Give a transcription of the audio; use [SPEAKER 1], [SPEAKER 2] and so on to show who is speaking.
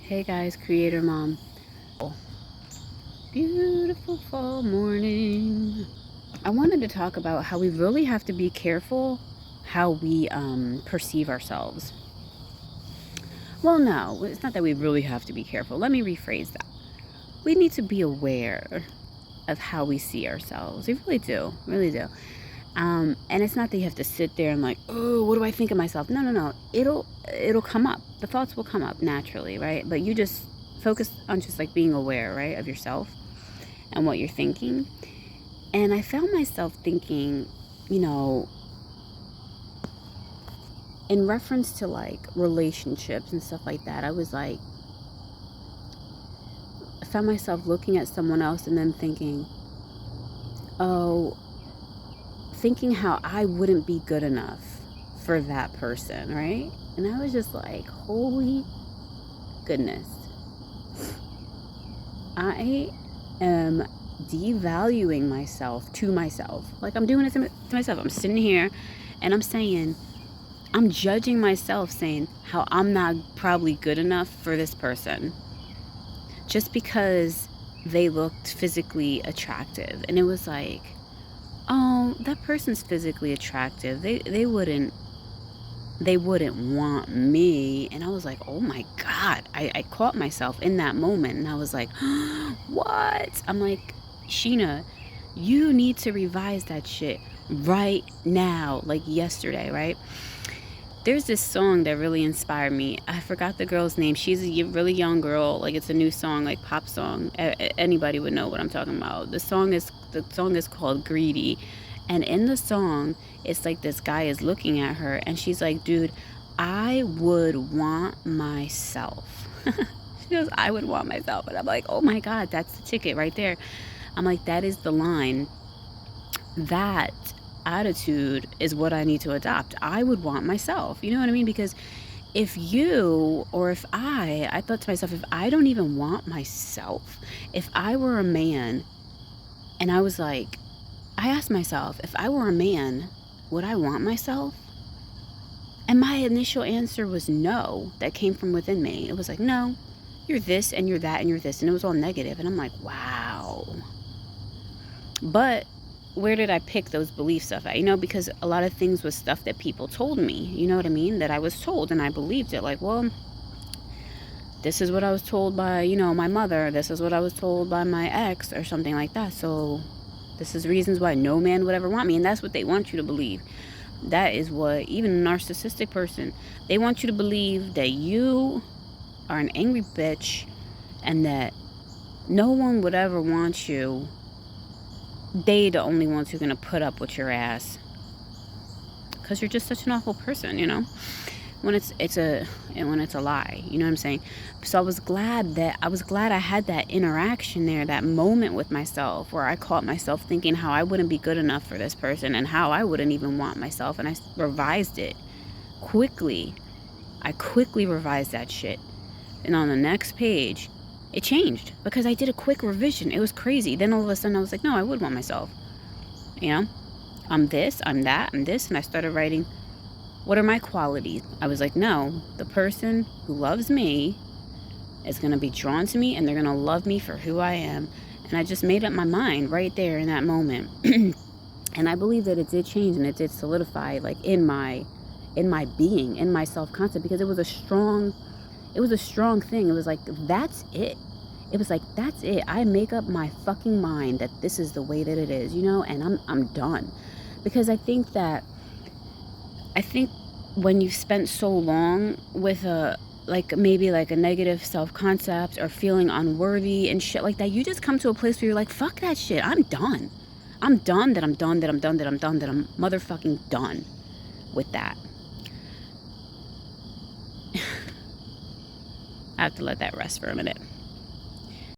[SPEAKER 1] Hey guys, Creator Mom. Beautiful fall morning. I wanted to talk about how we really have to be careful how we perceive ourselves. Well, no, it's not that we really have to be careful. Let me rephrase that. We need to be aware of how we see ourselves. We really do. And it's not that you have to sit there and like, oh, what do I think of myself? No. It'll come up. The thoughts will come up naturally, right? But you just focus on just like being aware, right, of yourself and what you're thinking. And I found myself thinking, you know, in reference to like relationships and stuff like that, I found myself looking at someone else and then thinking, oh, thinking how I wouldn't be good enough for that person, right? And I was just like, holy goodness. I am devaluing myself to myself. Like I'm doing it to myself. I'm sitting here and I'm judging myself saying how I'm not probably good enough for this person just because they looked physically attractive. And it was like, oh, that person's physically attractive. They wouldn't want me. And I was like, oh my God. I caught myself in that moment and I was like, what? I'm like, Sheena, you need to revise that shit right now, like yesterday, right? There's this song that really inspired me. I forgot the girl's name. She's a really young girl. Like it's a new song, like pop song. Anybody would know what I'm talking about. The song is called Greedy. And in the song, it's like this guy is looking at her and she's like, dude, I would want myself. She goes, I would want myself. And I'm like, oh my God, that's the ticket right there. I'm like, that is the line. That attitude is what I need to adopt. I would want myself. You know what I mean? Because if I thought to myself, if I don't even want myself, if I were a man and I was like, I asked myself, if I were a man, would I want myself? And my initial answer was no. That came from within me. It was like, no, you're this and you're that and you're this. And it was all negative. And I'm like, wow. But where did I pick those belief stuff at? You know, because a lot of things was stuff that people told me, you know what I mean? That I was told and I believed it. Like, well, this is what I was told by, you know, my mother. This is what I was told by my ex or something like that. So this is reasons why no man would ever want me. And that's what they want you to believe. That is what even a narcissistic person, they want you to believe that you are an angry bitch and that no one would ever want you. They the only ones who are going to put up with your ass because you're just such an awful person, you know, when it's a lie, you know what I'm saying? So I was glad I had that interaction there, that moment with myself where I caught myself thinking how I wouldn't be good enough for this person and how I wouldn't even want myself. And I revised it quickly. I quickly revised that shit. And on the next page, it changed because I did a quick revision. It was crazy. Then all of a sudden I was like, no, I would want myself. You know, I'm this, I'm that, I'm this. And I started writing, what are my qualities? I was like, no, the person who loves me is going to be drawn to me and they're going to love me for who I am. And I just made up my mind right there in that moment. And I believe that it did change and it did solidify like in my being, in my self-concept, because it was a strong thing. It was like, that's it. It was like, that's it. I make up my fucking mind that this is the way that it is, you know, and I'm done. Because I think when you've spent so long with maybe a negative self-concept or feeling unworthy and shit like that, you just come to a place where you're like, fuck that shit. I'm done. I'm done that I'm motherfucking done with that. I have to let that rest for a minute.